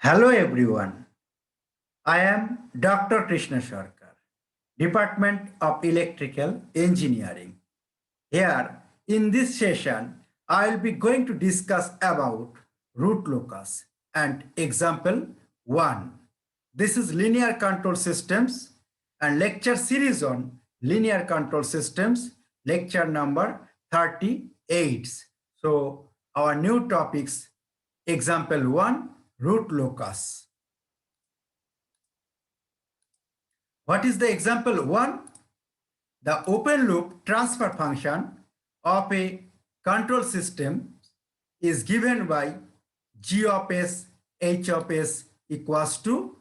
Hello everyone, I am Dr. Krishna Sarker, Department of Electrical Engineering. Here in this session, I will be going to discuss about root locus and example 1. This is linear control systems and lecture series on linear control systems, lecture number 38. So our new topics, example 1, root locus. What is the example 1? The open loop transfer function of a control system is given by G of S, H of S equals to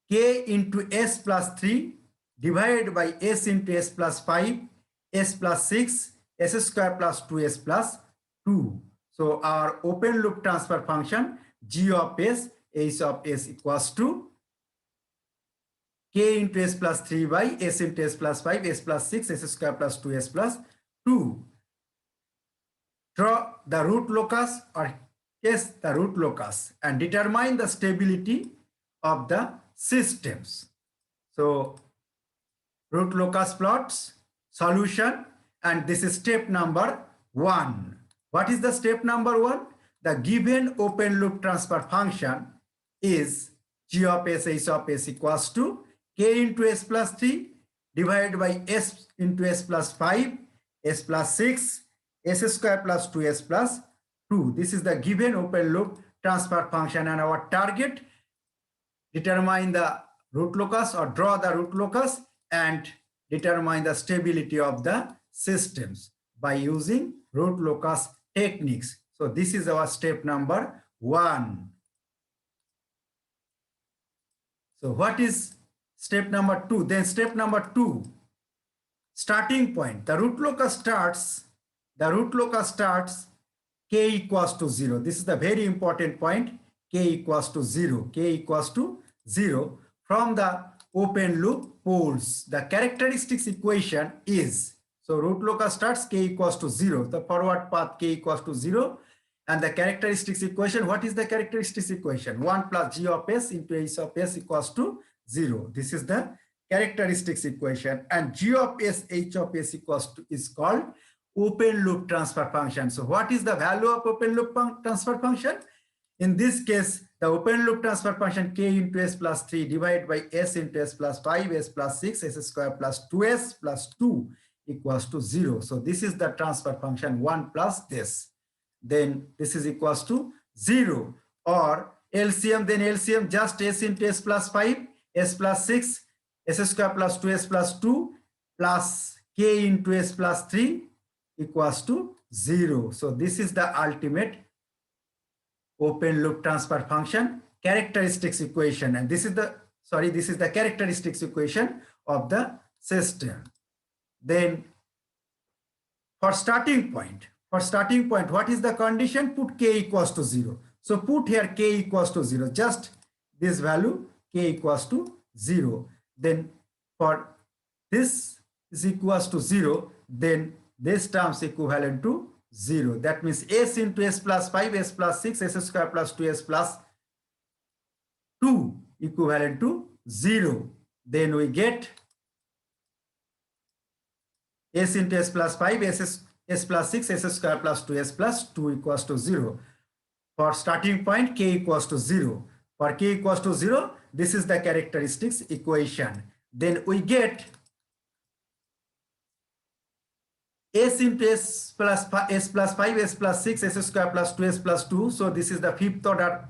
K into S plus 3 divided by S into S plus 5, S plus 6, S square plus 2S plus 2. So our open loop transfer function G of S, H of S equals to K into S plus 3 by S into S plus 5, S plus 6, S square plus 2S plus 2. Draw the root locus or guess the root locus and determine the stability of the systems. So root locus plots, solution, and this is step number 1. What is the step number 1? The given open loop transfer function is G of S, H of S equals to K into S plus 3 divided by S into S plus 5, S plus 6, S square plus 2S plus 2. This is the given open loop transfer function, and our target, determine the root locus or draw the root locus and determine the stability of the systems by using root locus techniques. So this is our step number 1. So what is step number 2? Then step number 2, starting point. The root locus starts K equals to 0. This is the very important point. K equals to 0. K equals to 0 from the open loop poles. The characteristics equation is, so root locus starts K equals to 0. The forward path K equals to 0. And the characteristics equation, what is the characteristics equation? 1 plus G of S into H of S equals to 0. This is the characteristics equation. And G of S, H of S equals to is called open loop transfer function. So what is the value of open loop transfer function? In this case, the open loop transfer function K into S plus 3 divided by S into S plus 5, S plus 6, S square plus 2S plus 2 equals to 0. So this is the transfer function 1 plus this. Then this is equals to 0, or LCM, then LCM just S into S plus 5, S plus 6, S square plus 2S plus 2 plus K into S plus 3 equals to 0. So this is the ultimate open loop transfer function characteristics equation, and this is the characteristics equation of the system. Then for starting point, what is the condition? Put K equals to 0. So put here K equals to 0, just this value K equals to 0. Then for this is equals to 0, then this terms equivalent to 0. That means S into S plus 5, S plus 6, S square plus 2S plus 2 equivalent to 0. Then we get S into S plus 5, S plus 6, S square plus 2S plus 2 equals to 0. For starting point, K equals to 0. For K equals to 0, this is the characteristics equation. Then we get S into S plus 5, S plus 6, S square plus 2S plus 2. So this is the fifth order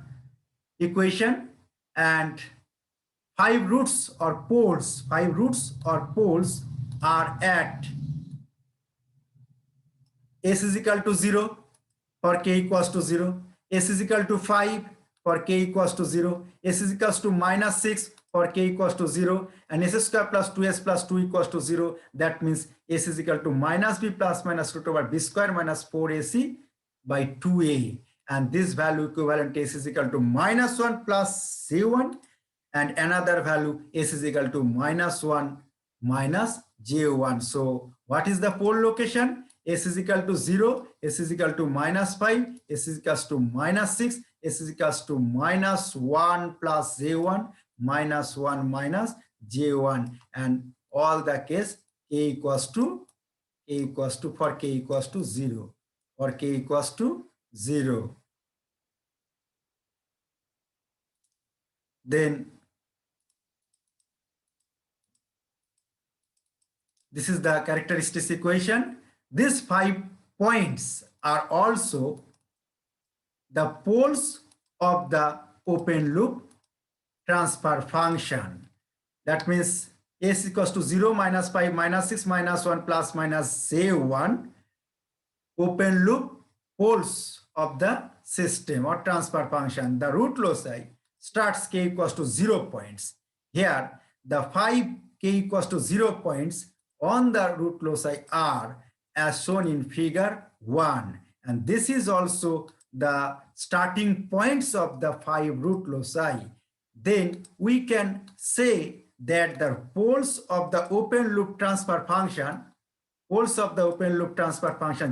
equation. And 5 roots or poles are at S is equal to 0 for K equals to 0, S is equal to 5 for K equals to 0, S is equals to minus 6 for K equals to 0, and S square plus 2S plus 2 equals to 0. That means S is equal to minus B plus minus root over B square minus 4AC by 2A. And this value equivalent S is equal to minus 1 plus J1, and another value S is equal to minus 1 minus J1. So what is the pole location? S is equal to 0, S is equal to minus 5, S is equal to minus 6, s is equals to minus 1 plus j1 minus 1 minus j1, and all the case k equals to for k equals to 0, or k equals to 0. Then this is the characteristics equation. These 5 points are also the poles of the open loop transfer function. That means s equals to 0, minus 5, minus 6, minus 1, plus minus j1, open loop poles of the system or transfer function. The root loci starts k equals to 0 points. Here, the 5 k equals to 0 points on the root loci are as shown in figure 1. And this is also the starting points of the 5 root loci. Then we can say that the poles of the open loop transfer function,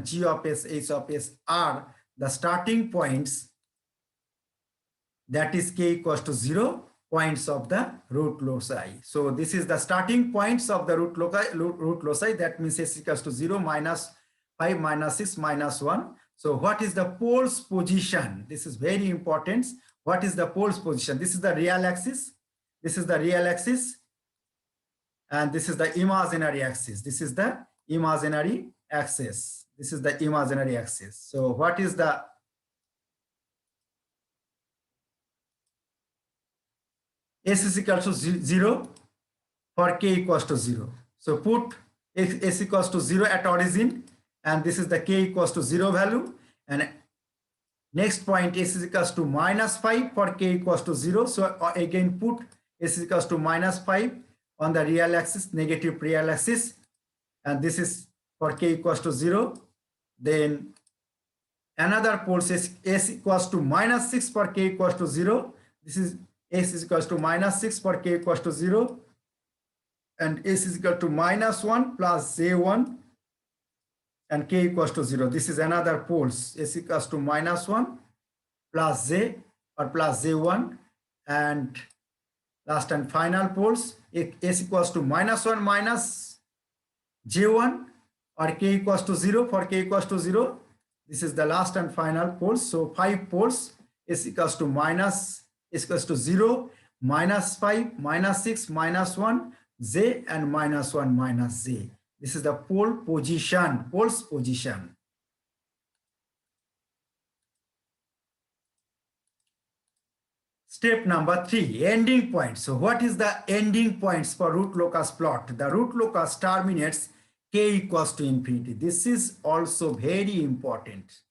G of s, h of s are the starting points, that is k equals to 0 points of the root loci. So this is the starting points of the root loci. That means s equals to 0, minus 5, minus 6, minus 1. So what is the poles position? This is very important. What is the poles position? This is the real axis. This is the real axis. And this is the imaginary axis. This is the imaginary axis. This is the imaginary axis. So what is the s is equal to 0 for k equals to 0. So put s equals to 0 at origin, and this is the k equals to 0 value. And next point, s is equals to minus 5 for k equals to 0. So again put s is equals to minus 5 on the real axis, negative real axis, and this is for k equals to 0. Then another pole is s equals to minus 6 for k equals to 0. This is s is equals to minus 6 for k equals to 0, and s is equal to minus 1 plus j1 and k equals to 0. This is another poles, s equals to minus 1 plus j or plus j1, and last and final poles, s equals to minus 1 minus j1 or k equals to 0 for k equals to 0. This is the last and final poles. So 5 poles, s equals to 0, minus 5, minus 6, minus 1, j, and minus 1 minus j. This is the pole position, poles position. Step number 3, ending points. So what is the ending points for root locus plot? The root locus terminates k equals to infinity. This is also very important.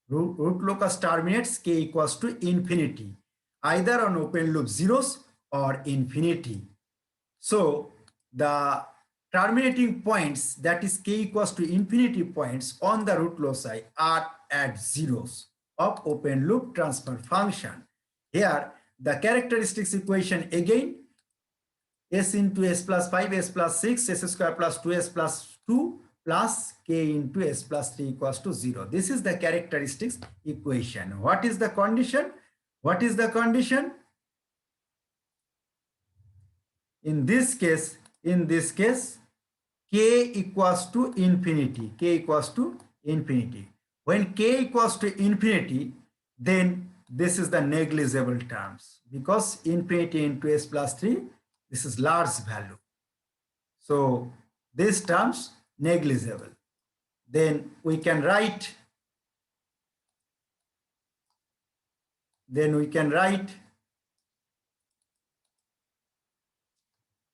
Root locus terminates k equals to infinity, either on open loop zeros or infinity. So the terminating points, that is k equals to infinity points on the root loci, are at zeros of open loop transfer function. Here the characteristics equation again, s into s plus 5, s plus 6, s square plus 2s plus 2 plus k into s plus 3 equals to 0. This is the characteristics equation. What is the condition? What is the condition? In this case, k equals to infinity. K equals to infinity. When k equals to infinity, then this is the negligible terms, because infinity into s plus 3, this is large value. So these terms negligible. Then we can write,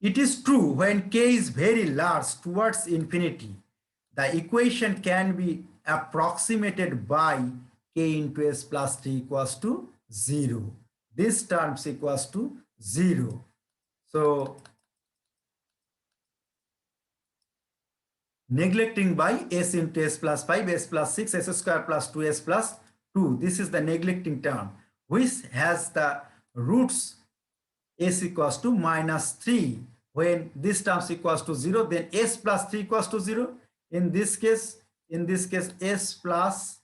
it is true when k is very large towards infinity, the equation can be approximated by k into s plus 3 equals to 0. This terms equals to 0. So neglecting by s into s plus 5, s plus 6, s square plus 2s plus 2. This is the neglecting term, which has the roots s equals to minus 3. When this terms equals to 0, then s plus 3 equals to 0. In this case, s plus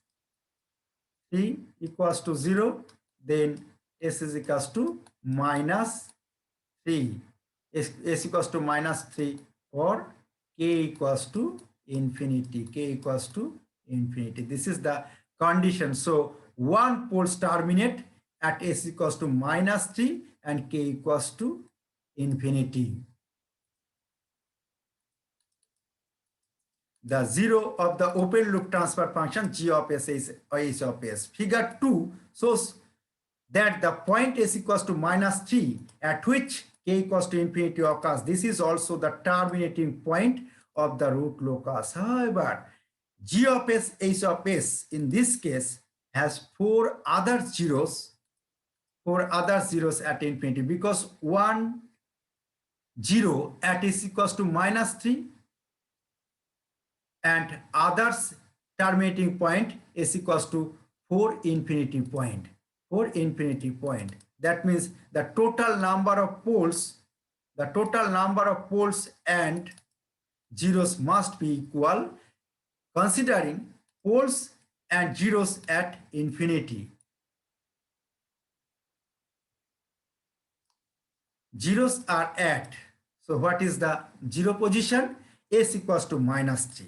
3 equals to 0. then s is equals to minus 3. S equals to minus 3 or k equals to infinity. K equals to infinity. This is the condition. So one poles terminate at s equals to minus 3 and k equals to infinity. The zero of the open loop transfer function g of s is h of s. Figure 2 shows that the point s equals to minus 3 at which k equals to infinity occurs. This is also the terminating point of the root locus. However, g of s, h of s in this case has four other zeros at infinity, because 1 0 at s equals to minus 3 and others terminating point s equals to 4 infinity point. That means the total number of poles and zeros must be equal, considering poles and zeros at infinity. Zeros are at, so what is the zero position? S equals to minus 3,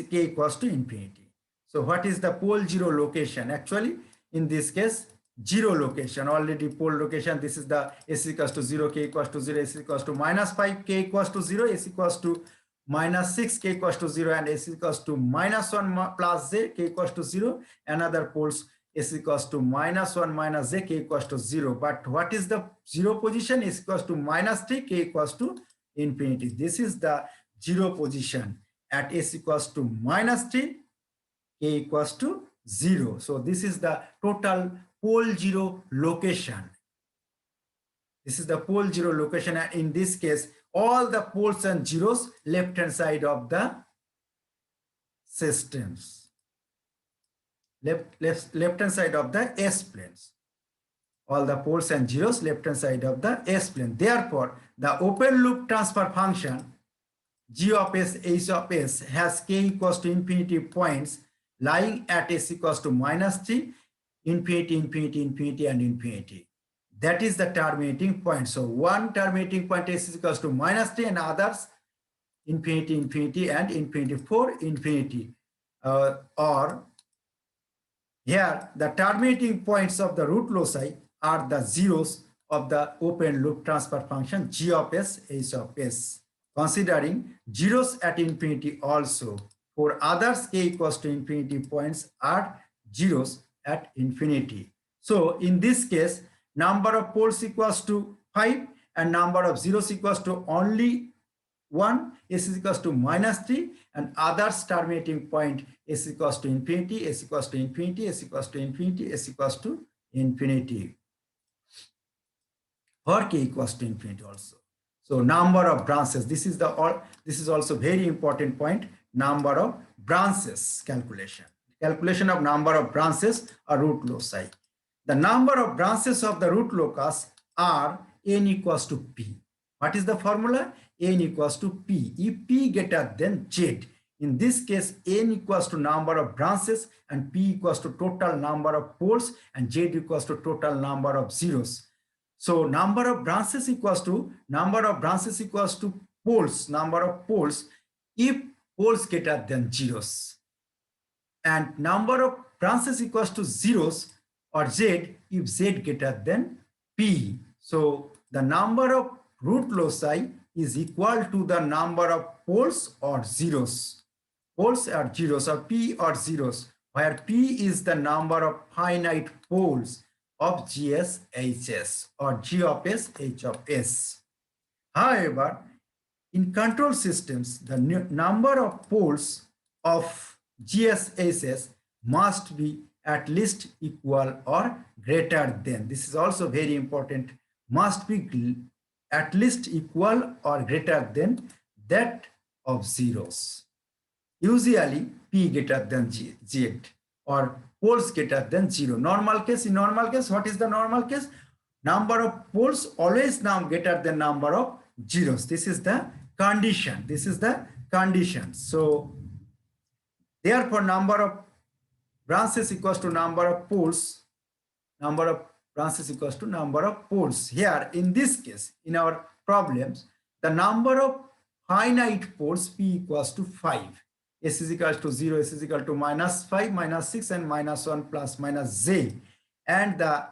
k equals to infinity. So what is the pole zero location? Actually, in this case, zero location, already pole location. This is the s equals to 0, k equals to 0, s equals to minus 5, k equals to 0, s equals to minus 6, k equals to 0, and s equals to minus 1 plus j, k equals to 0. Another poles s equals to minus 1 minus j, k equals to 0. But what is the zero position? S equals to minus 3, k equals to infinity. This is the zero position at s equals to minus 3, k equals to 0. So this is the total pole zero location. This is the pole zero location, and in this case, all the poles and zeros left hand side of the systems. Left hand side of the S planes. All the poles and zeros left hand side of the S plane. Therefore, the open loop transfer function g of s, h of s has k equals to infinity points lying at s equals to minus 3, infinity, infinity, infinity, and infinity. That is the terminating point. So one terminating point s is equals to minus 3 and others infinity, infinity, and infinity, 4 infinity. Or here the terminating points of the root loci are the zeros of the open loop transfer function g of s, h of s, considering zeros at infinity also. For others, k equals to infinity points are zeros at infinity. So in this case, number of poles equals to 5 and number of zeros equals to only 1, s is equals to minus 3, and others terminating point s equals to infinity, s equals to infinity, s equals to infinity, s equals to infinity, or k equals to infinity also. So number of branches, this is also very important point, number of branches calculation of number of branches or root loci. The number of branches of the root locus are n equals to p. What is the formula? N equals to p. If p greater than z, in this case n equals to number of branches and p equals to total number of poles and z equals to total number of zeros. So number of branches equals to poles, number of poles if poles greater than zeros, and number of branches equals to zeros or z if z greater than p. So the number of root loci is equal to the number of poles or zeros. Poles or zeros, or p or zeros, where p is the number of finite poles of GS, HS, or G of S, H of S. However, in control systems, the number of poles of GS, HS must be at least equal or greater than. This is also very important. Must be at least equal or greater than that of zeros. Usually p greater than z, or poles greater than 0. In normal case, what is the normal case? Number of poles always now greater than number of zeros. This is the condition. So therefore, number of branches equals to number of poles branches equals to number of poles. Here, in this case, in our problems, the number of finite poles P equals to 5. S is equal to 0, S is equal to -5, -6, and -1 plus minus j. And the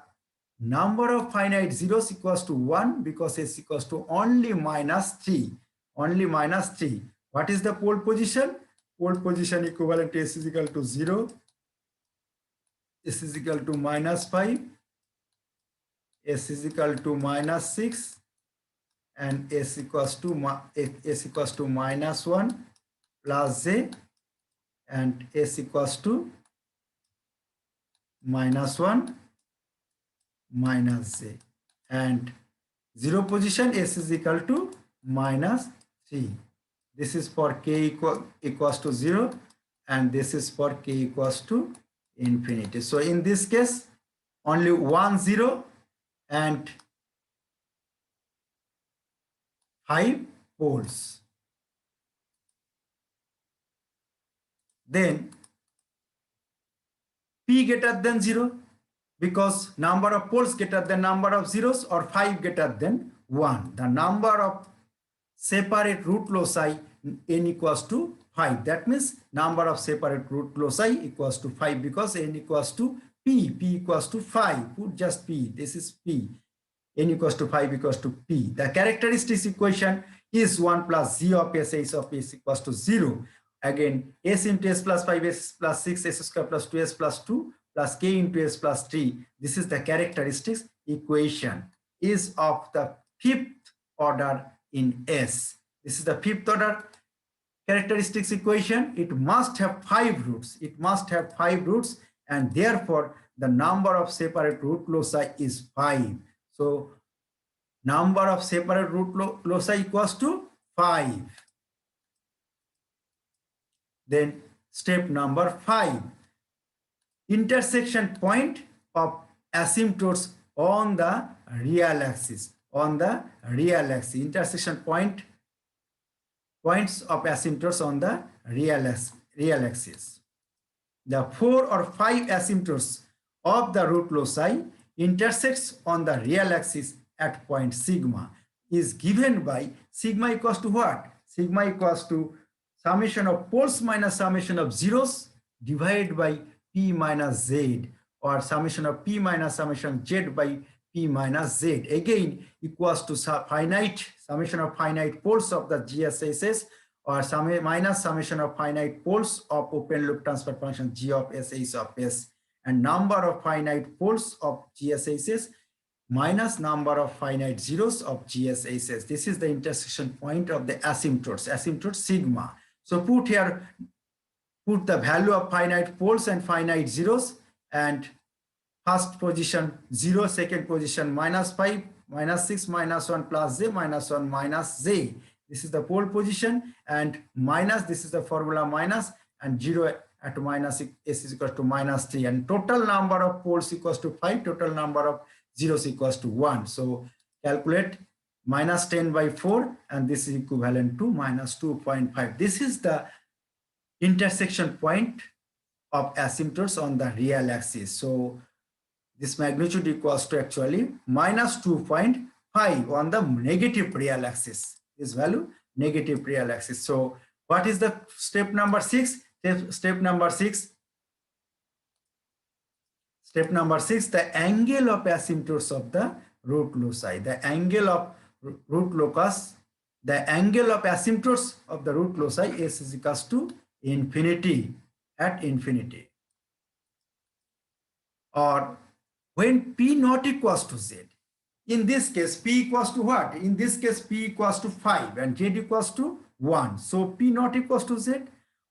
number of finite zeros equals to 1 because S equals to only -3. Only -3. What is the pole position? Pole position equivalent to S is equal to 0. S is equal to -5. S is equal to -6. And S equals to -1 plus j. And S equals to -1 minus j. And 0 position, S is equal to -3. This is for k equals to 0, and this is for k equals to infinity. So in this case, only 1 0 and 5 poles. Then P greater than 0, because number of poles greater than number of zeros, or 5 greater than 1. The number of separate root loci n equals to 5. That means number of separate root loci equals to 5, because n equals to p. P equals to 5. Put just p. This is p. N equals to 5 equals to p. The characteristics equation is 1 plus z of s h of s equals to 0. Again, s into s plus 5, s plus 6, s square plus 2s plus 2 plus k into s plus 3. This is the characteristics equation, is of the 5th order in S. This is the 5th order characteristics equation. It must have 5 roots. It must have 5 roots, and therefore the number of separate root loci is 5. So number of separate root loci equals to 5. Then step number 5. Intersection point of asymptotes on the real axis. On the real axis. Intersection points of asymptotes on the real axis. The 4 or 5 asymptotes of the root loci intersects on the real axis at point sigma is given by sigma equals to what? Sigma equals to summation of poles minus summation of zeros divided by p minus z, or summation of p minus summation z by p minus z. Again, equals to summation of finite poles of the GSHS, or minus summation of finite poles of open loop transfer function g of s h of s, and number of finite poles of GSHS minus number of finite zeros of GSHS. This is the intersection point of the asymptotes, asymptote sigma. So put here, put the value of finite poles and finite zeros, and first position 0, second position -5, -6, -1 plus j, -1 minus j. This is the pole position, and minus, this is the formula minus, and 0 at minus s is equal to -3, and total number of poles equals to 5, total number of zeros equals to 1. So calculate -10 by 4, and this is equivalent to -2.5. This is the intersection point of asymptotes on the real axis. So this magnitude equals to actually -2.5 on the negative real axis. This value, negative real axis. So what is the step number 6? Step number 6. Step number 6, the angle of asymptotes of the root loci. The angle of root locus, the angle of asymptotes of the root loci s is equals to infinity, at infinity. Or when p not equals to z. In this case, p equals to what? In this case, p equals to 5 and z equals to 1. So p not equals to z,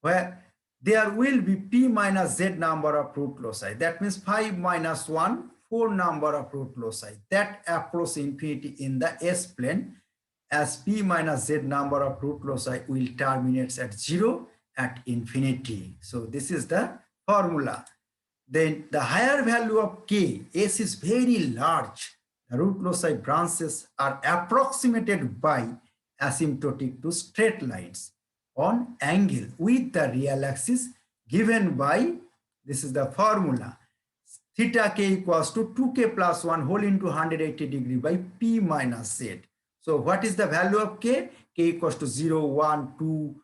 where there will be p minus z number of root loci. That means 5 minus 1, 4 number of root loci that approach infinity in the S plane, as p minus z number of root loci will terminate at 0 at infinity. So this is the formula. Then the higher value of k, S is very large. The root loci branches are approximated by asymptotic to straight lines on angle with the real axis given by, this is the formula, theta k equals to 2k plus 1 whole into 180 degree by p minus z. So what is the value of k? K equals to 0, 1, 2,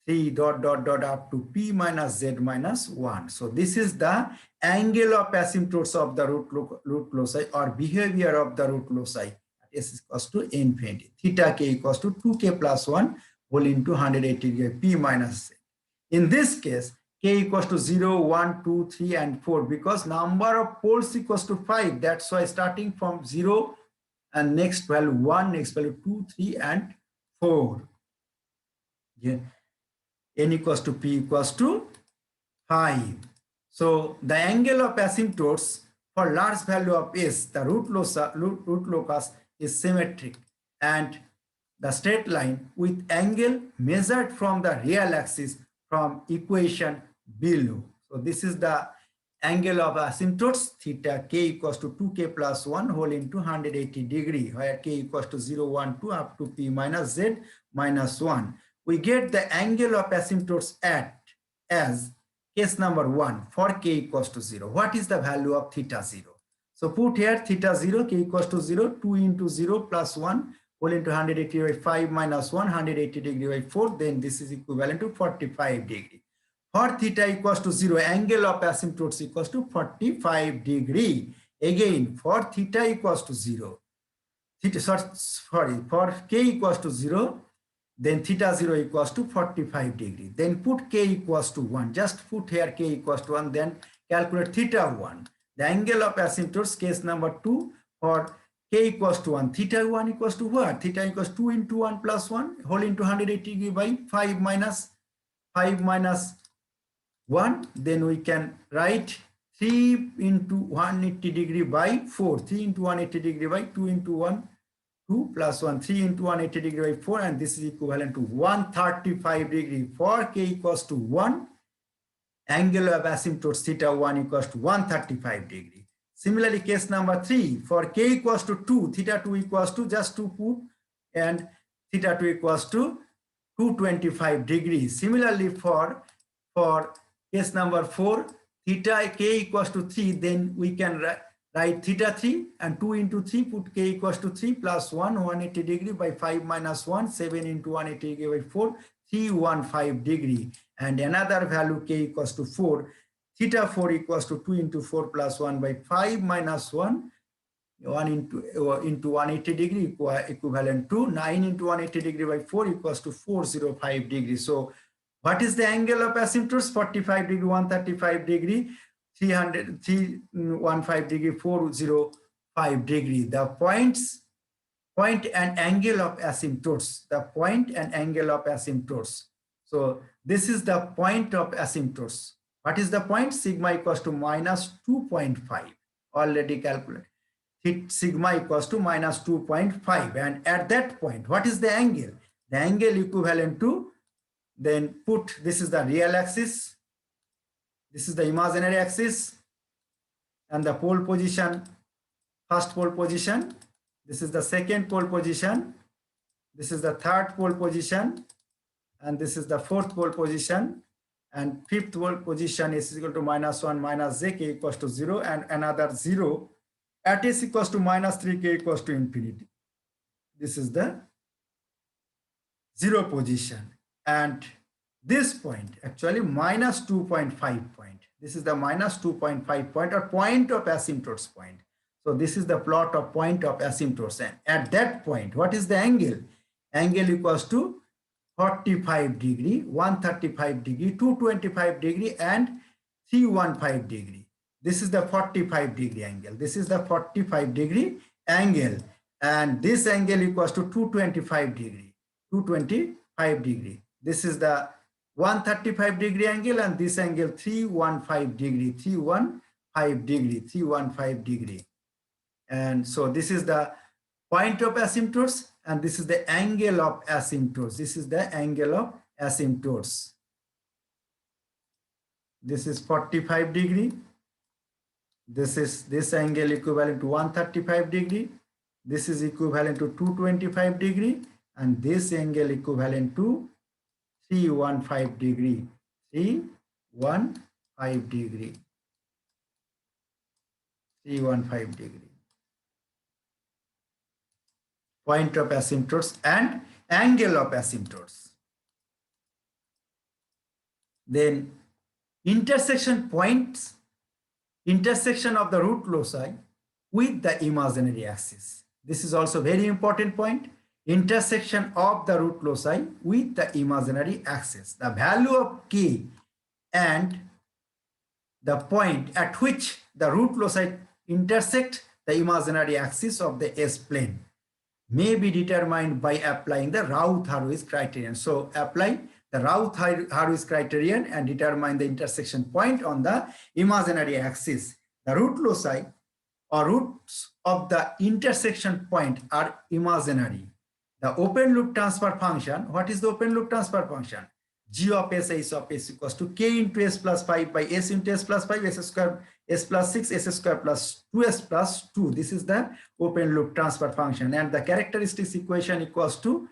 3 dot dot dot up to p minus z minus 1. So this is the angle of asymptotes of the root loci or behavior of the root loci. S equals to infinity. Theta k equals to 2k plus 1 whole into 180 degree p minus z. In this case, k equals to 0, 1, 2, 3, and 4 because number of poles equals to 5. That's why starting from 0 and next value 1, next value 2, 3, and 4. Yeah. N equals to P equals to 5. So the angle of asymptotes for large value of S, the root locus is symmetric, and the straight line with angle measured from the real axis from equation below. So this is the angle of asymptotes, theta k equals to 2k plus 1 whole into 180 degree, where k equals to 0, 1, 2 up to p minus z minus 1. We get the angle of asymptotes at as case number 1 for k equals to 0. What is the value of theta 0? So put here theta 0, k equals to 0, 2 into 0 plus 1 whole into 180 by 5 minus 1, 180 degree by 4, then this is equivalent to 45 degree. For theta equals to 0, angle of asymptotes equals to 45 degree. Again, for theta equals to 0, for k equals to 0, then theta 0 equals to 45 degree. Then put k equals to 1. Just put here k equals to 1, then calculate theta 1. The angle of asymptotes, case number 2, for k equals to 1. Theta 1 equals to what? Theta equals 2 into 1 plus 1 whole into 180 degree by 5 minus 1. Then we can write 3 into 180 degree by 4. 3 into 180 degree by 2 into 1. 2 plus 1, 3 into 180 degree by 4, and this is equivalent to 135 degree. For k equals to 1, angle of asymptotes theta 1 equals to 135 degree. Similarly, case number 3, for k equals to 2, theta 2 equals to just 2 put, and theta 2 equals to 225 degrees. Similarly, for case number 4, theta k equals to 3, then we can write theta 3 and 2 into 3, put k equals to 3 plus 1, 180 degree by 5 minus 1, 7 into 180 degree by 4, 315 degree. And another value k equals to 4, theta 4 equals to 2 into 4 plus 1 by 5 minus 1, 1 into 180 degree equivalent to 9 into 180 degree by 4 equals to 405 degree. So what is the angle of asymptotes? 45 degree, 135 degree, 315 degree, 405 degree. The point and angle of asymptotes, the point and angle of asymptotes. So this is the point of asymptotes. What is the point? Sigma equals to minus 2.5, already calculated. Sigma equals to minus 2.5, and at that point, what is the angle? The angle equivalent to, then put, this is the real axis, this is the imaginary axis, and the pole position, first pole position, this is the second pole position, this is the third pole position, and this is the fourth pole position, and fifth pole position is equal to minus 1 minus j, k equals to 0, and another 0 at s equals to minus 3, k equals to infinity. This is the 0 position. And this point, actually minus 2.5 point. This is the minus 2.5 point or point of asymptotes point. So this is the plot of point of asymptotes. And at that point, what is the angle? Angle equals to 45 degree, 135 degree, 225 degree, and 315 degree. This is the 45 degree angle. This is the 45 degree angle. And this angle equals to 225 degree, 225 degree. This is the 135 degree angle, and this angle 315 degree, 315 degree, 315 degree. And so this is the point of asymptotes, and this is the angle of asymptotes. This is the angle of asymptotes. This is 45 degree. This angle equivalent to 135 degree. This is equivalent to 225 degree, and this angle equivalent to 315 degree, 315 degree. 315 degree. Point of asymptotes and angle of asymptotes. Then intersection points, intersection of the root loci with the imaginary axis. This is also very important point. Intersection of the root loci with the imaginary axis. The value of k and the point at which the root loci intersect the imaginary axis of the S-plane may be determined by applying the Routh-Hurwitz criterion. So apply the Routh-Hurwitz criterion and determine the intersection point on the imaginary axis. The root loci or roots of the intersection point are imaginary. The open loop transfer function, what is the open loop transfer function? G of S, S of S equals to K into S plus 5 by S into S plus 5, S square, S plus 6, S square plus 2S plus 2. This is the open loop transfer function. And the characteristics equation equals to,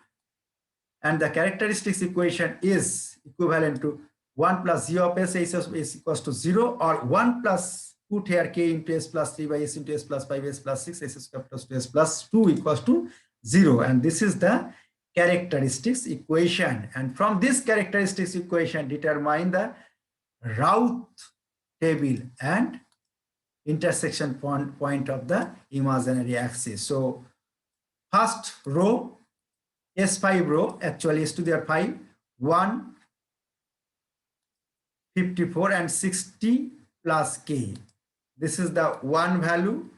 and the characteristics equation is equivalent to 1 plus G of S, S of S equals to 0, or 1 plus, put here K into S plus 3 by S into S plus 5, S plus 6, S square plus 2S plus 2 equals to 0. And this is the characteristics equation, and from this characteristics equation determine the Routh table and intersection point of the imaginary axis. So first row, S5 row, actually S to the 5, 1, 54 and 60 plus K. This is the 1 value,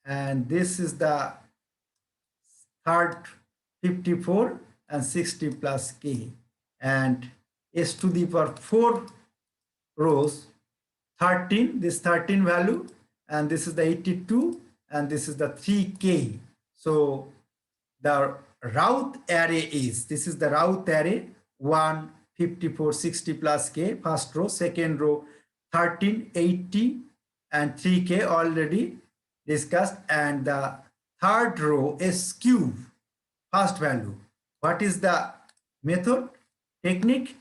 and this is the third 54 and 60 plus K, and S to the power 4 rows, 13, this 13 value, and this is the 82, and this is the 3K. So the Routh array is, this is the Routh array, 1, 54, 60 plus K, first row, second row, 13, 80, and 3K already discussed, and the third row is cube. First value. What is the method? Technique?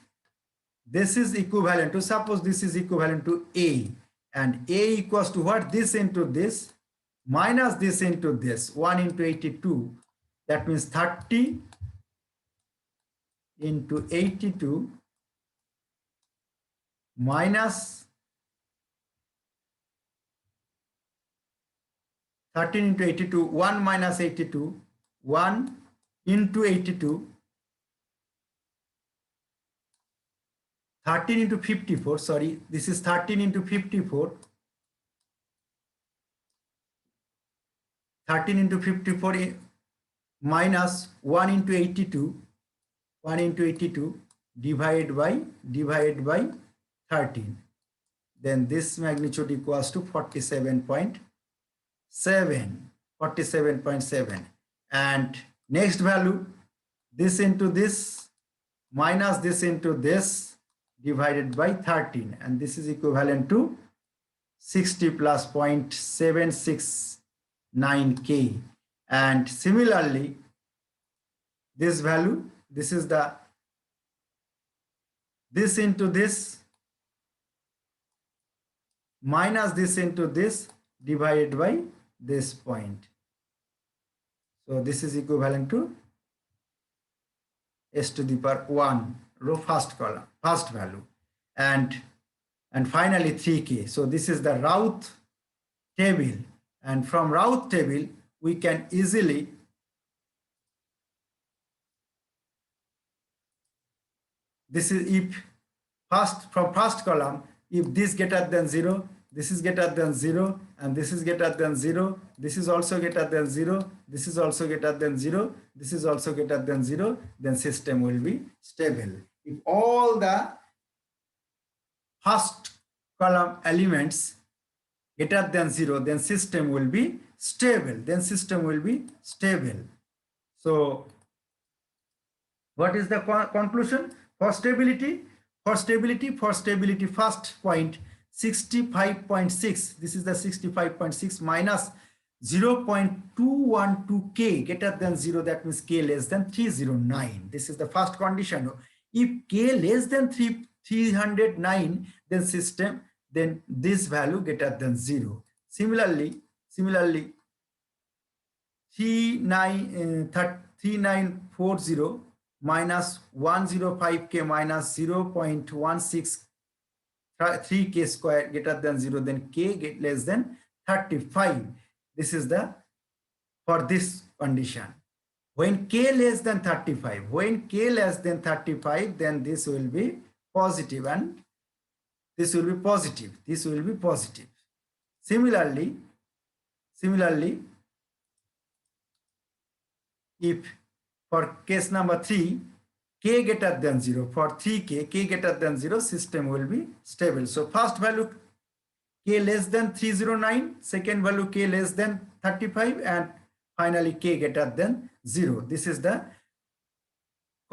This is equivalent to, suppose this is equivalent to A, and A equals to what? This into this minus this into this, 1 into 82. That means 30 into 82 minus 13 into 82, 1 minus 82, 1 into 82, 13 into 54, sorry, this is 13 into 54, 13 into 54 minus 1 into 82, 1 into 82 divided by 13. Then this magnitude equals to 47.7, 47.7. And next value, this into this minus this into this divided by 13, and this is equivalent to 60 plus 0.769K. And similarly, this value, this is the, this into this minus this into this divided by this point. So this is equivalent to S to the power 1 row, first column, first value, and finally 3K. So this is the Routh table, and from Routh table we can easily this is if first, from first column, if this greater than 0, this is greater than 0, and this is greater than 0, this is also greater than 0, this is also greater than 0, this is also greater than 0, then system will be stable. If all the first column elements greater than 0, then system will be stable, then system will be stable. So what is the conclusion? For stability, first point 65.6, this is the 65.6 minus 0.212K greater than 0, that means K less than 309. This is the first condition. If K less than 309, then system, then this value greater than 0. Similarly, 3940 minus 105k minus 0.163k square greater than 0, then k less than 35. This is the for this condition. When k less than 35, then this will be positive and this will be positive. This will be positive. Similarly, if for case number 3, k greater than 0, for 3k, k greater than 0, system will be stable. So first value k less than 309, second value k less than 35, and finally k greater than 0. This is the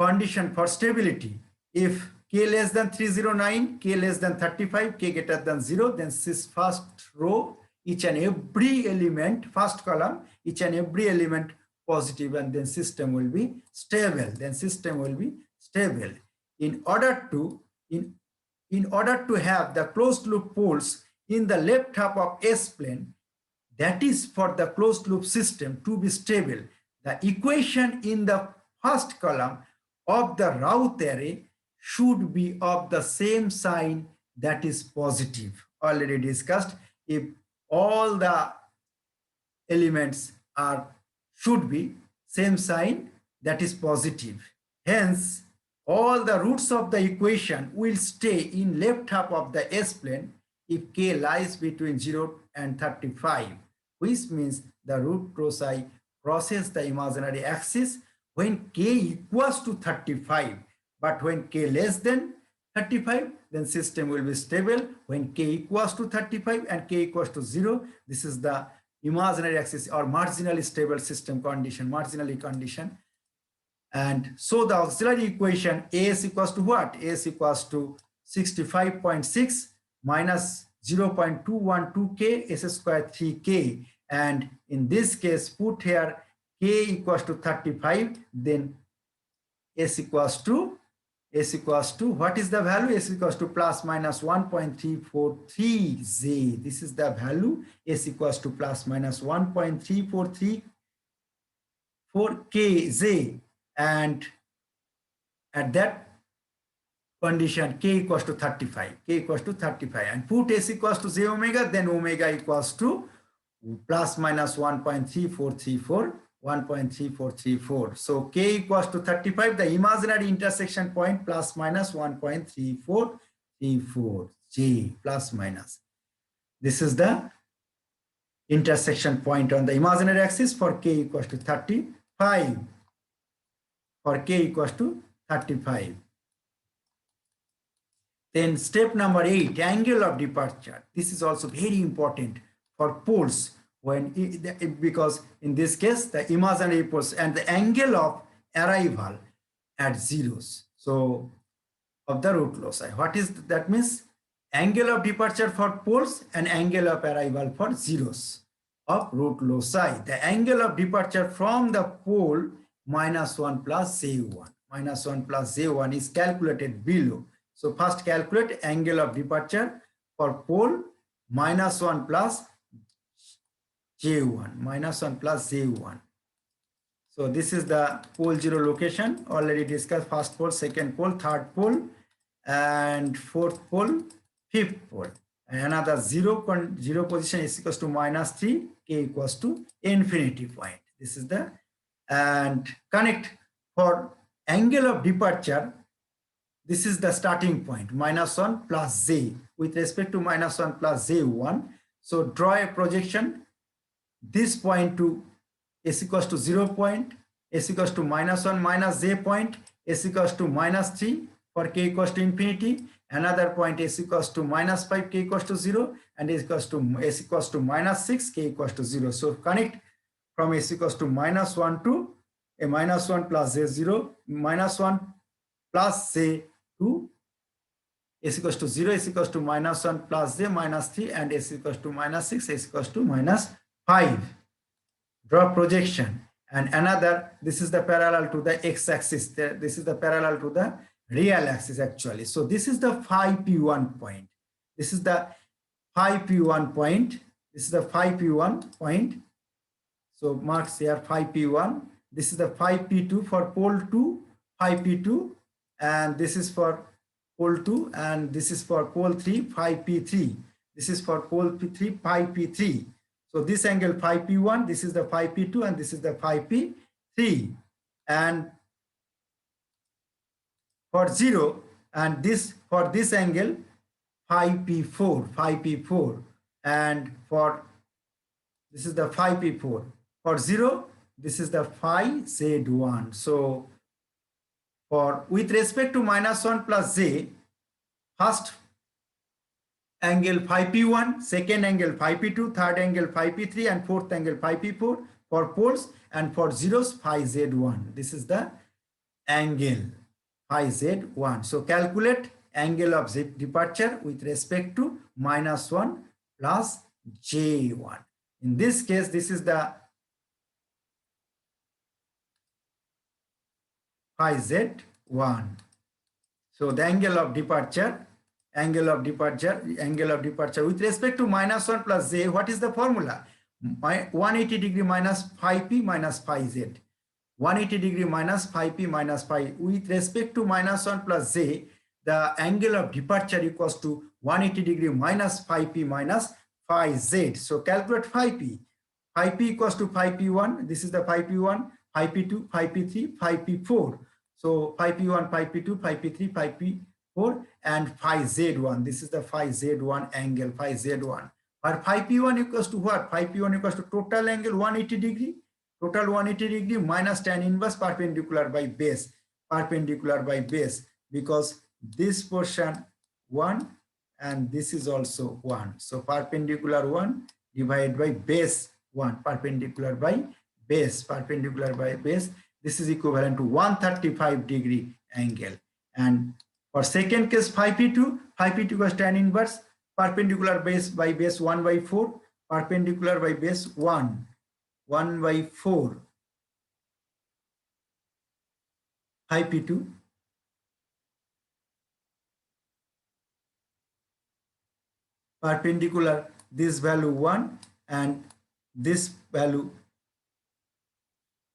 condition for stability. If k less than 309, k less than 35, k greater than 0, then this first row, each and every element, first column, each and every element positive, and then system will be stable. In order to have the closed loop poles in the left half of S plane, that is for the closed loop system to be stable, the equation in the first column of the Root array should be of the same sign, that is positive. Already discussed, if all the elements should be same sign, that is positive. Hence, all the roots of the equation will stay in left half of the S plane if k lies between 0 and 35, which means the root loci crosses the imaginary axis when k equals to 35. But when k less than 35, then system will be stable. When k equals to 35 and k equals to 0, this is the imaginary axis or marginally stable system condition, marginally condition. And so the auxiliary equation AS equals to what? AS equals to 65.6 minus 0.212k s square 3k. And in this case, put here k equals to 35, then S equals to what is the value? S equals to plus minus 1.343J. This is the value. S equals to plus minus 1.3434Kj. And at that condition, k equals to 35. And put S equals to J omega, then omega equals to plus minus 1.3434. So k equals to 35, the imaginary intersection point plus minus 1.3434 J plus minus. This is the intersection point on the imaginary axis for k equals to 35. Then step number 8, angle of departure. This is also very important for poles, because in this case the imaginary poles and the angle of arrival at zeros, so of the root loci. What is that means? Angle of departure for poles and angle of arrival for zeros of root loci. The angle of departure from the pole -1 plus J1 is calculated below. So first calculate angle of departure for pole -1 plus J1. So this is the pole 0 location, already discussed. First pole, second pole, third pole, and fourth pole, fifth pole. And another zero position is equals to -3, k equals to infinity point. This is the, and connect for angle of departure. This is the starting point, -1 plus J with respect to -1 plus J1. So draw a projection, this point to S equals to 0 point, S equals to -1 minus J point, S equals to -3 for k equals to infinity, another point S equals to -5, k equals to 0, and S equals to -6, k equals to 0. So connect from S equals to -1 to a -1 plus J0, -1 plus J to S equals to 0, S equals to -1 plus J, -3, and S equals to -6, S equals to -5. Draw projection. And another, this is the parallel to the x-axis. This is the parallel to the real axis actually. So this is the phi p1 point. This is the phi p1 point. This is the phi p1 point. So marks here phi p1. This is the phi p2 for pole 2, phi p2, and this is for pole 2, and this is for pole 3, phi p3. This is for pole p3, phi p3. So this angle phi p1, this is the phi p2, and this is the phi p3. And for 0, and this for this angle phi p4, and for this is the phi p4. For 0, this is the phi z1. So for with respect to -1 plus j, first angle phi p1, second angle phi p2, third angle phi p3, and fourth angle phi p4 for poles, and for zeros phi z1. This is the angle phi z1. So calculate angle of departure with respect to -1 plus j1. In this case, this is the phi z1. So the angle of departure with respect to -1 plus j, what is the formula? 180 degree minus phi p minus phi z. 180 degree minus phi p minus phi. With respect to -1 plus j, the angle of departure equals to 180 degree minus phi p minus phi z. So calculate phi p. Phi p equals to phi p1. This is the phi p1, phi p2, phi p3, phi p4. So phi p1, phi p2, phi p3, phi p4, and phi z1. This is the phi z1 angle, phi z1. Or phi p1 equals to what? Phi p1 equals to total angle 180 degree. Total 180 degree minus tan inverse perpendicular by base. Perpendicular by base. Because this portion 1 and this is also 1. So perpendicular 1 divided by base 1. Perpendicular by base. Perpendicular by base. This is equivalent to 135 degree angle. And for second case phi p2 was tan inverse perpendicular base by base 1 by 4. Perpendicular by base 1 by 4. Phi p2 perpendicular this value 1 and this value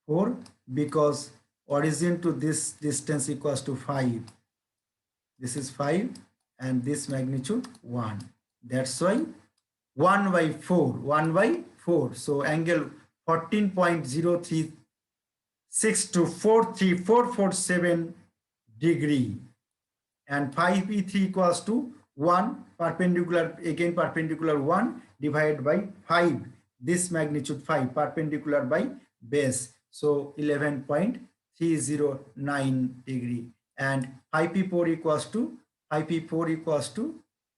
4, because origin to this distance equals to 5. This is 5 and this magnitude 1. That's why 1 by 4. So angle 14.036 to 43447 degree, and phi p3 equals to 1 perpendicular, again perpendicular 1 divided by 5, this magnitude 5 perpendicular by base, so 11.309 degree, and phi p4 equals to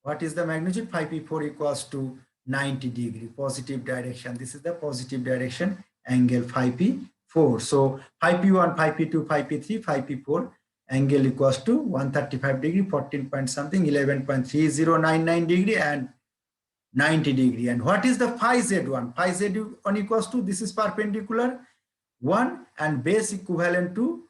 what is the magnitude? Phi p4 equals to 90 degree, positive direction. This is the positive direction angle phi p4. So phi p1, phi p2, phi p3, phi p4 angle equals to 135 degree, 14 point something, 11.3099 degree, and 90 degree. And what is the phi z1? Phi z1 equals to, this is perpendicular 1 and base equivalent to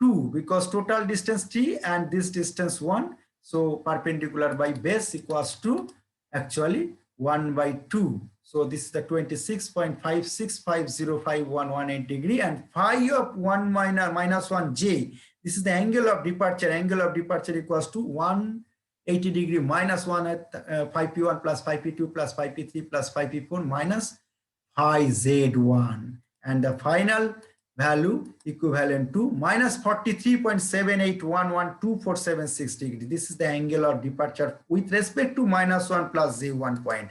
2, because total distance 3 and this distance 1. So perpendicular by base equals to actually 1 by 2. So this is the 26.56505118 degree, and phi of 1 minus 1 j. This is the angle of departure. Angle of departure equals to 180 degree minus 1 at phi p1 plus phi p2 plus phi p3 plus phi p4 minus phi z1. And the final value equivalent to minus 43.78112476 degree. This is the angle of departure with respect to -1 plus j1 point.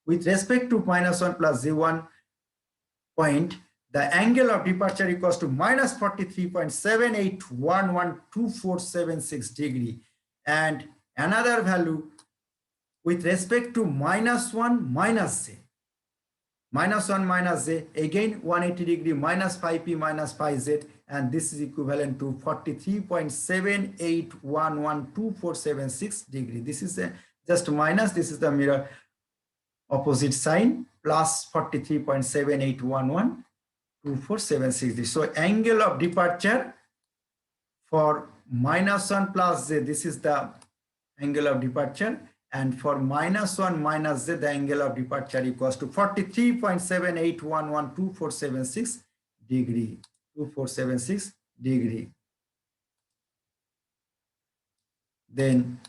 With respect to -1 plus j1 point, the angle of departure equals to minus 43.78112476 degree. And another value with respect to -1 minus j. -1 minus j, again 180 degree minus phi p minus phi z, and this is equivalent to 43.78112476 degree. This is just minus, this is the mirror opposite sign, plus 43.78112476 degree. So angle of departure for -1 plus j, this is the angle of departure, And for -1 minus z, the angle of departure equals to 43.78112476 degree. 2476 degree. Then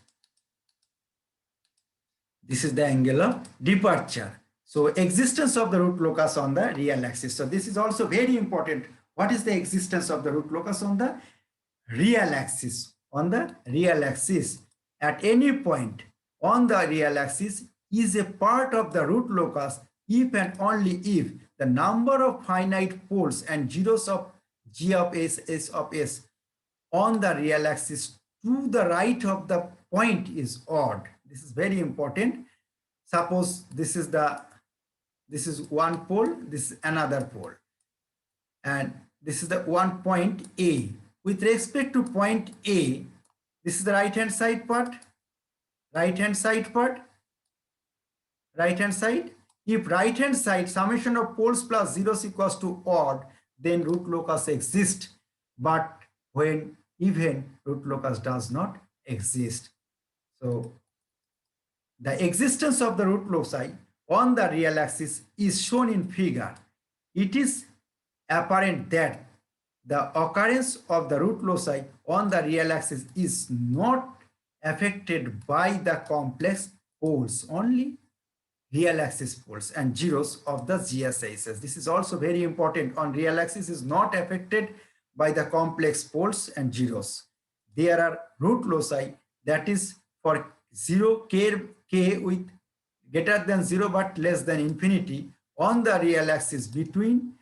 this is the angle of departure. So existence of the root locus on the real axis. So this is also very important. What is the existence of the root locus on the real axis? On the real axis, at any point on the real axis is a part of the root locus if and only if the number of finite poles and zeros of g of s, s of s on the real axis to the right of the point is odd. This is very important. Suppose this is one pole, this is another pole, and this is the one point A. With respect to point A, this is the right hand side part, right hand side. If right hand side summation of poles plus zeros equals to odd, then root locus exists. But when even, root locus does not exist. So the existence of the root loci on the real axis is shown in figure. It is apparent that the occurrence of the root loci on the real axis is not affected by the complex poles, only real axis poles and zeros of the GSISs. This is also very important. On real axis is not affected by the complex poles and zeros. There are root loci, that is for 0 k with greater than 0 but less than infinity on the real axis between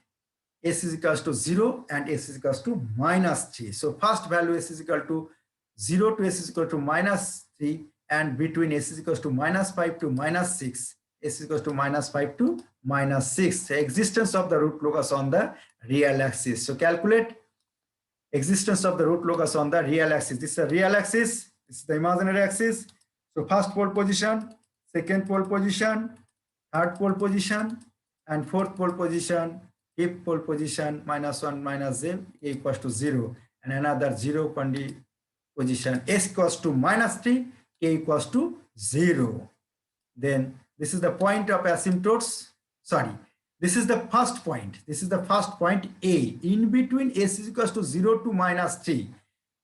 s is equals to 0 and s is equals to -3. So first value s is equal to 0 to s is equal to -3, and between s is equals to -5 to -6, s is equals to -5 to -6. The existence of the root locus on the real axis. So calculate existence of the root locus on the real axis. This is the real axis, this is the imaginary axis. So first pole position, second pole position, third pole position, and fourth pole position, fifth pole position, -1 minus z equals to 0, and another 0 position, s equals to -3, k equals to 0. Then this is the point of asymptotes. Sorry, this is the first point. This is the first point A. In between s is equals to 0 to -3,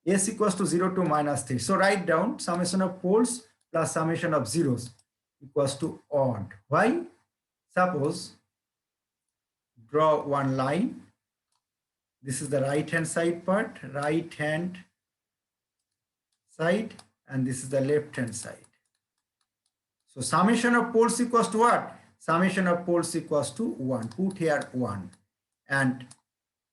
s equals to 0 to -3. So write down summation of poles plus summation of zeros equals to odd. Why? Suppose draw one line. This is the right hand side part, right hand side, and this is the left hand side. So summation of poles equals to what? Summation of poles equals to 1. Put here 1. And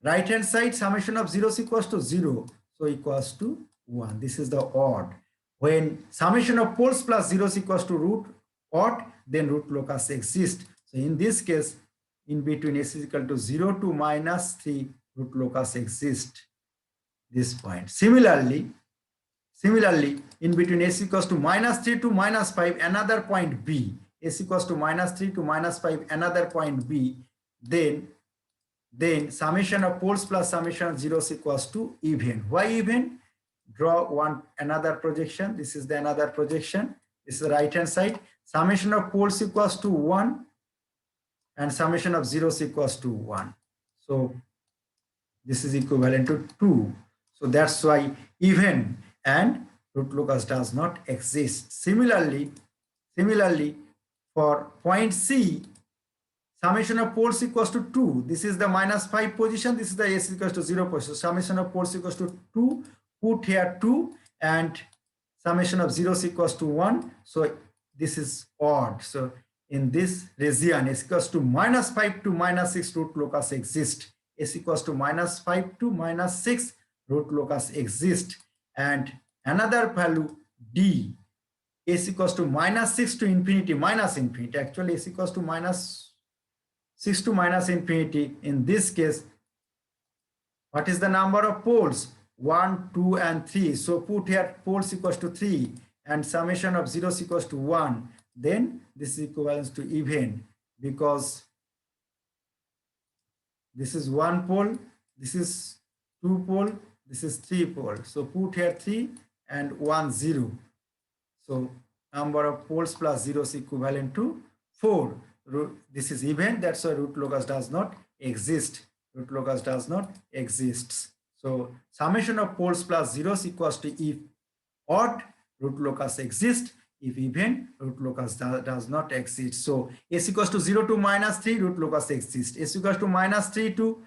right hand side summation of zeros equals to 0. So equals to 1. This is the odd. When summation of poles plus zeros equals to root odd, then root locus exists. So in this case, in between s is equal to 0 to -3, root locus exists. This point. Similarly, in between s equals to -3 to -5, another point B. S equals to -3 to -5, another point B. Then summation of poles plus summation of zeros equals to even. Why even? Draw another projection. This is the another projection. This is the right hand side. Summation of poles equals to 1, and summation of zeros equals to 1. So this is equivalent to 2. So that's why even and root locus does not exist. Similarly, for point C, summation of poles equals to 2. This is the -5 position. This is the s equals to 0 position. Summation of poles equals to 2. Put here 2, and summation of zeros equals to 1. So this is odd. So in this region, s equals to -5 to -6, root locus exists. S equals to -5 to -6, root locus exists. And another value D, s equals to -6 to infinity, -infinity. Actually, s equals to -6 to -infinity. In this case, what is the number of poles? 1, 2, and 3. So put here poles equals to 3, and summation of zeros equals to 1. Then this is equivalent to even, because this is 1 pole, this is 2 pole, this is 3 pole. So put here 3 and 1 0. So number of poles plus zeros equivalent to 4. This is even, that's why root locus does not exist. Root locus does not exist. So summation of poles plus zeros equals to if odd, root locus exists. If even, root locus does not exist. So s equals to 0 to -3, root locus exists. S equals to -3 to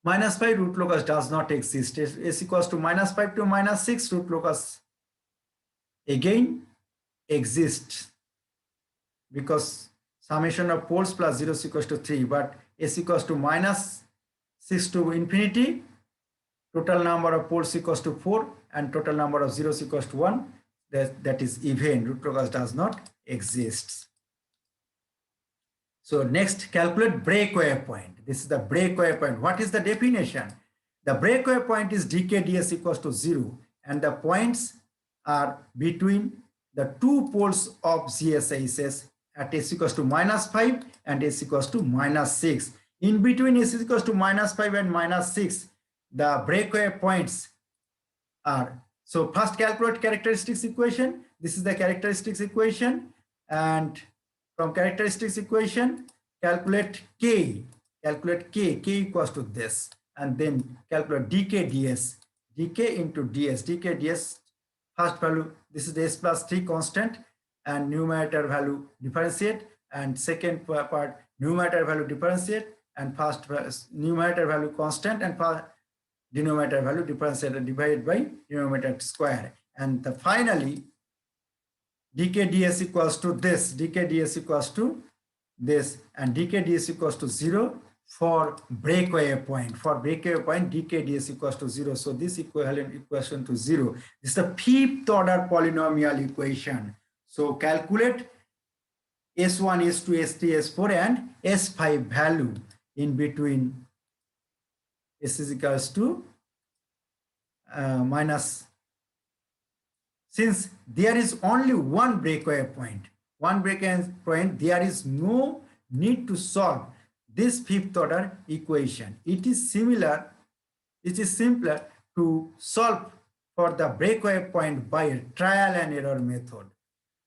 -5, root locus does not exist. S equals to -5 to -6, root locus again exists, because summation of poles plus zeros equals to 3, but s equals to -6 to infinity, total number of poles equals to 4, and total number of zeros equals to 1. That is even, root locus does not exist. So next, calculate breakaway point. This is the breakaway point. What is the definition? The breakaway point is dk/ds equals to 0, and the points are between the two poles of GSISS at s equals to -5 and s equals to -6. In between s equals to -5 and -6, the breakaway points are. So first calculate characteristics equation. This is the characteristics equation, and from characteristics equation calculate k. Calculate k equals to this, and then calculate dk/ds. dk into ds. dk/ds, first value, this is the s plus 3 constant, and numerator value differentiate, and second part numerator value differentiate, and first numerator value constant, and denominator value differentiated divided by denominator square, and finally dk/ds equals to this, dk/ds equals to this, and dk/ds equals to 0 for breakaway point. For breakaway point, dk/ds equals to 0. So this equivalent equation to 0. This is the fifth order polynomial equation. So calculate S1, S2, S3, S4, and S5 value in between s is equals to minus. Since there is only one breakaway point, there is no need to solve this fifth order equation. It is simpler to solve for the breakaway point by trial and error method.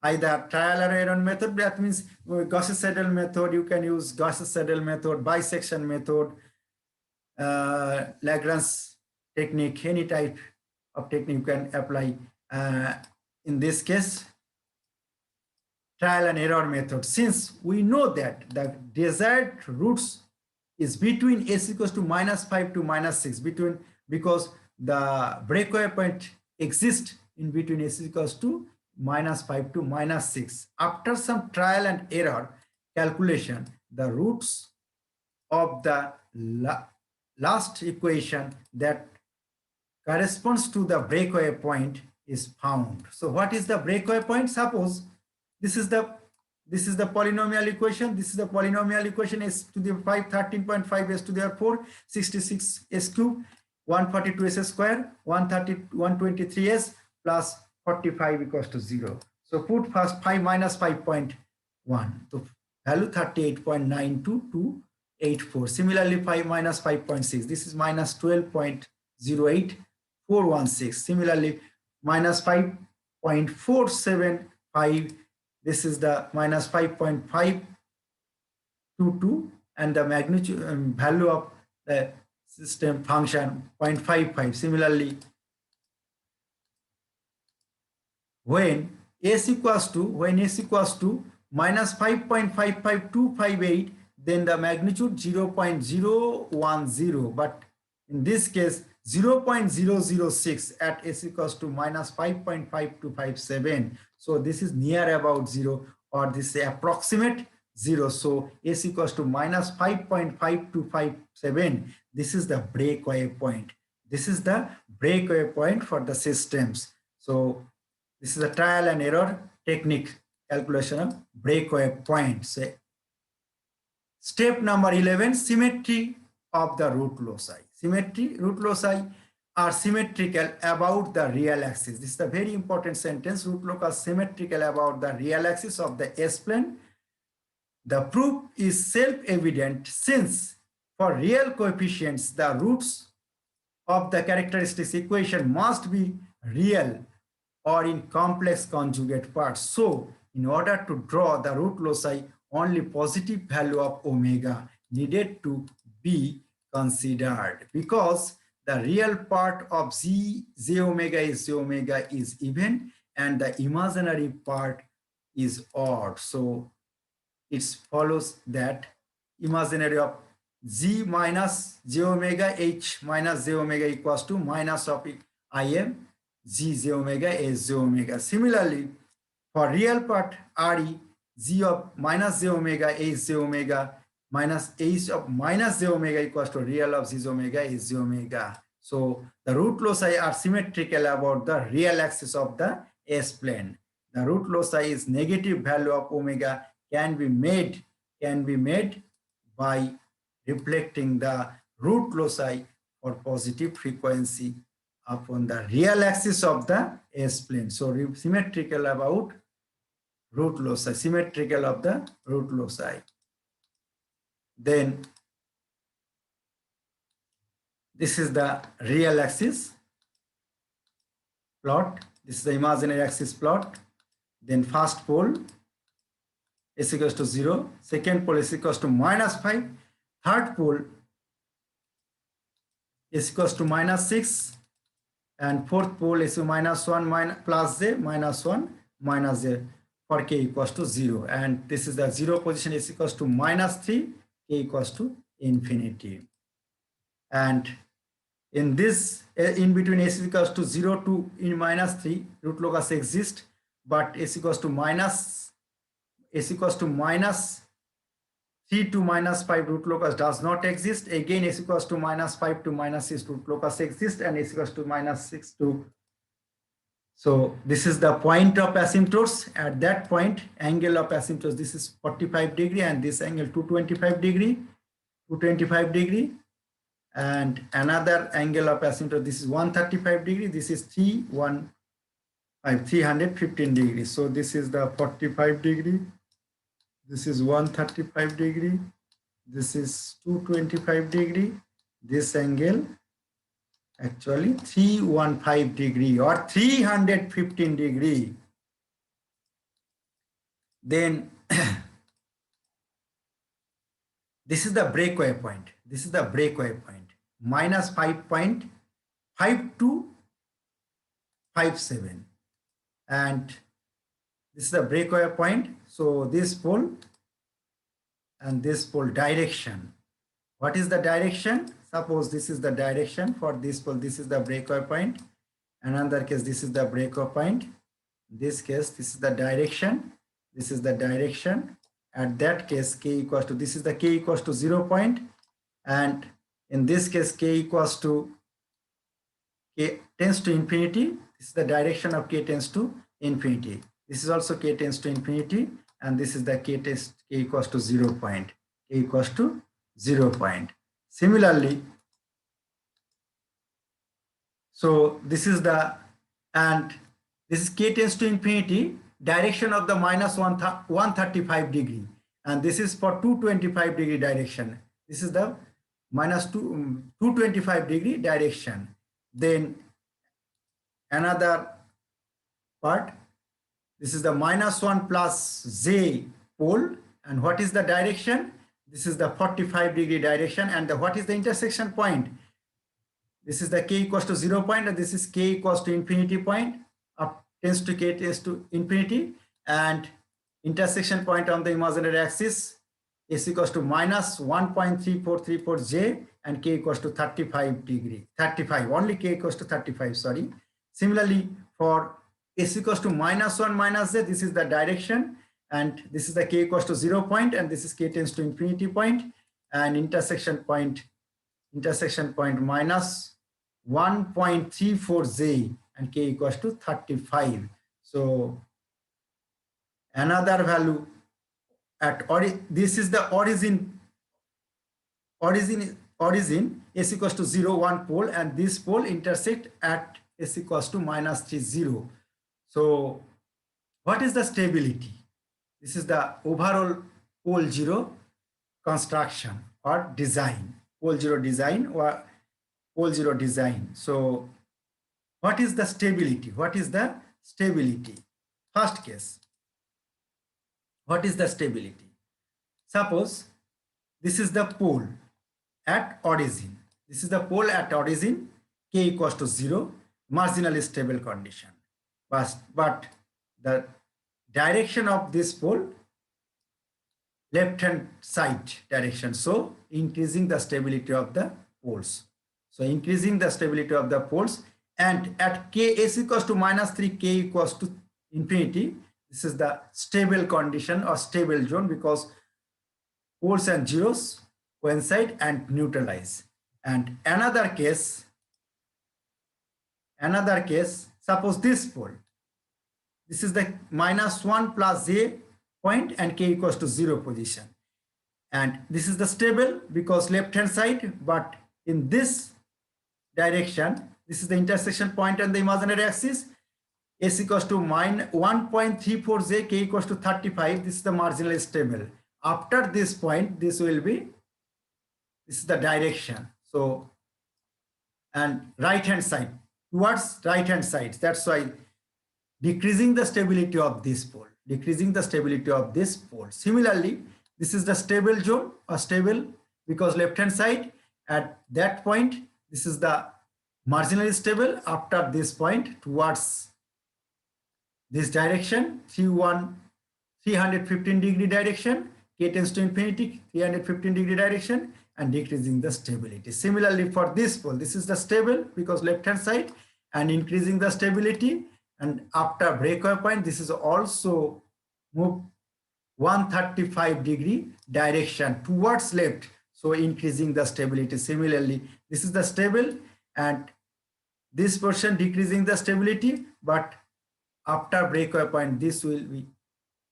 Either trial or error method, that means Gauss-Seidel method, you can use Gauss-Seidel method, bisection method, Lagrange technique, any type of technique you can apply. In this case, trial and error method. Since we know that the desired roots is between s equals to -5 to -6, because the breakaway point exists in between s equals to -5 to -6. After some trial and error calculation, the roots of the last equation that corresponds to the breakaway point is found. So what is the breakaway point? Suppose this is the polynomial equation. This is the polynomial equation, s to the 5 13.5 s to the 4 66 s cube 142 s square 123 s plus 45 equals to 0. So put first 5 minus 5.1. So value 38.92284. Similarly 5 minus 5.6. This is minus 12.08416. Similarly minus 5.475. This is the minus 5.522, and the magnitude value of the system function 0.55. Similarly, when s equals to minus 5.55258, then the magnitude 0.010, but in this case 0.006 at s equals to minus 5.5257. So this is near about 0, or this is approximate 0. So s equals to minus 5.5257. This is the breakaway point. This is the breakaway point for the systems. So this is a trial and error technique, calculation of breakaway points. Step number 11, symmetry of the root loci. Root loci are symmetrical about the real axis. This is a very important sentence. Root locus symmetrical about the real axis of the S-plane. The proof is self-evident since for real coefficients, the roots of the characteristics equation must be real or in complex conjugate parts. So in order to draw the root loci, only positive value of omega needed to be considered, because the real part of j omega is even and the imaginary part is odd. So it follows that imaginary of g minus j omega h minus j omega equals to minus of im g j omega s j omega. Similarly, for real part re, g of minus j omega h j omega minus h of minus j omega equals to real of z omega is j omega. So the root loci are symmetrical about the real axis of the S plane. The root loci is negative value of omega can be made by reflecting the root loci for positive frequency upon the real axis of the S plane. So symmetrical about root loci, symmetrical of the root loci. Then this is the real axis plot. This is the imaginary axis plot. Then first pole s equals to 0, second pole s equals to -5, third pole s equals to -6, and fourth pole is -1 plus j -1 minus j for k equals to 0. And this is the 0 position is equals to -3, k equals to infinity. And in this, in between s equals to 0 to in -3, root locus exists, but s equals to -3 to -5 root locus does not exist. Again, s equals to -5 to -6 root locus exists, and s equals to -6 to. So this is the point of asymptotes. At that point, angle of asymptotes, this is 45 degree, and this angle 225 degree. And another angle of asymptote, this is 135 degree, this is 315 degrees. So this is the 45 degree, this is 135 degree, this is 225 degree, this angle actually 315 degree or 315 degree. Then this is the breakaway point. This is the breakaway point, -5.5257. And this is the breakaway point. So this pole and this pole direction. What is the direction? Suppose this is the direction for this pole. This is the breakaway point. Another case, this is the breakaway point. In this case, this is the direction. This is the direction. At that case, k equals to, this is the k equals to 0 point. And in this case, k equals to, k tends to infinity. This is the direction of k tends to infinity. This is also k tends to infinity. And this is the k equals to 0 point. K equals to 0 point. Similarly, so this is the, and this is k tends to infinity, direction of the -135 degree. And this is for 225 degree direction. This is the -225 degree direction. Then another part, this is the -1 plus j pole. And what is the direction? This is the 45 degree direction. And what is the intersection point? This is the k equals to 0 point, and this is k equals to infinity point, up tends to k tends to infinity. And intersection point on the imaginary axis is equals to -1.3434 j, and k equals to 35 degree, 35, only k equals to 35, sorry. Similarly, for s equals to -1 minus j, this is the direction, and this is the k equals to 0 point, and this is k tends to infinity point, and intersection point -1.34 j, and k equals to 35. So another value at this is the origin s equals to 0, 1 pole, and this pole intersect at s equals to -3, 0. So what is the stability? This is the overall pole 0 construction or design, pole 0 design or pole 0 design. So what is the stability? What is the stability. First case, what is the stability? Suppose this is the pole at origin. This is the pole at origin, k equals to 0, marginally stable condition. But the direction of this pole, left hand side direction, so increasing the stability of the poles. So increasing the stability of the poles, and at k s equals to -3, k equals to infinity, this is the stable condition or stable zone, because poles and zeros coincide and neutralize. And another case, suppose this pole, this is the -1 plus j point and k equals to 0 position, and this is the stable because left hand side, but in this direction, this is the intersection point on the imaginary axis, s equals to -1.34 j, k equals to 35, this is the marginally stable. After this point, this will be, this is the direction. So, and right hand side, towards right hand side, that's why decreasing the stability of this pole, decreasing the stability of this pole. Similarly, this is the stable zone or stable because left hand side, at that point, this is the marginally stable. After this point, towards this direction, 315 degree direction, k tends to infinity, 315 degree direction, and decreasing the stability. Similarly, for this pole, this is the stable because left hand side, and increasing the stability, and after breakaway point, this is also move 135 degree direction towards left, so increasing the stability. Similarly, this is the stable, and this portion decreasing the stability, but after breakaway point, this will be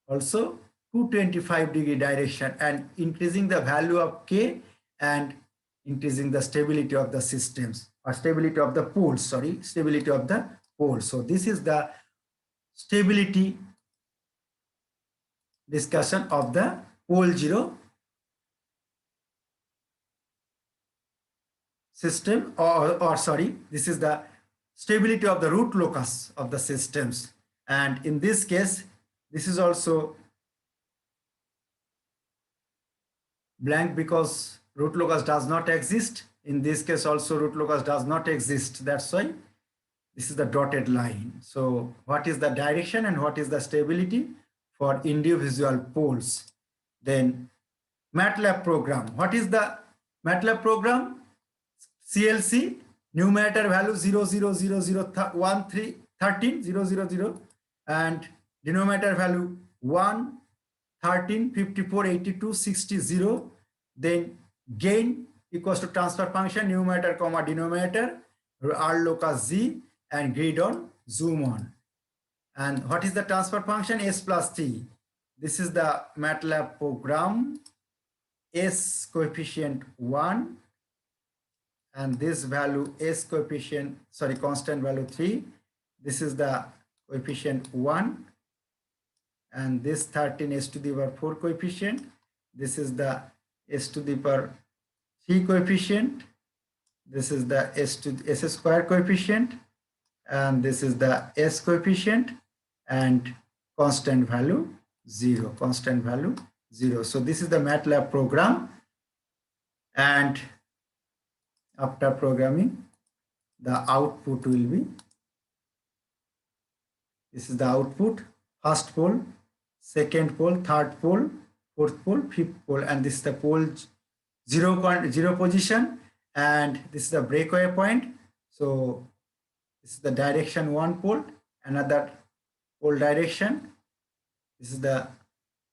also 225 degree direction, and increasing the value of k and increasing the stability of the systems, or stability of the poles, sorry, stability of the poles. So this is the stability discussion of the pole zero system, or sorry, this is the stability of the root locus of the systems. And in this case, this is also blank because root locus does not exist. In this case also root locus does not exist. That's why this is the dotted line. So what is the direction and what is the stability for individual poles? Then MATLAB program. What is the MATLAB program? CLC, numerator value 0, and denominator value 1, 13, 54, 82, 60, 0. Then gain equals to transfer function, numerator comma denominator, R locus Z, and grid on, zoom on. And what is the transfer function? S plus T. This is the MATLAB program. S coefficient 1, and this value S coefficient, sorry, constant value 3. This is the coefficient 1, and this 13 s to the power 4 coefficient. This is the s to the power 3 coefficient. This is the s square coefficient, and this is the s coefficient, and constant value 0, constant value 0. So this is the MATLAB program, and after programming, the output will be, this is the output, first pole, second pole, third pole, fourth pole, fifth pole, and this is the pole 0 position, and this is the breakaway point. So this is the direction one pole, another pole direction. This is the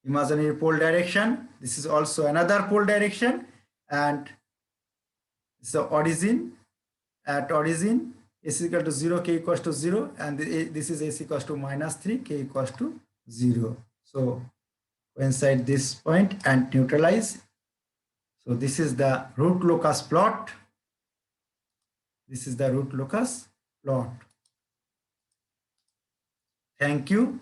imaginary pole direction. This is also another pole direction, and this is the origin. At origin, s equal to 0, k equals to 0, and this is s equals to -3, k equals to 0. So coincide this point and neutralize. So this is the root locus plot. This is the root locus plot. Thank you.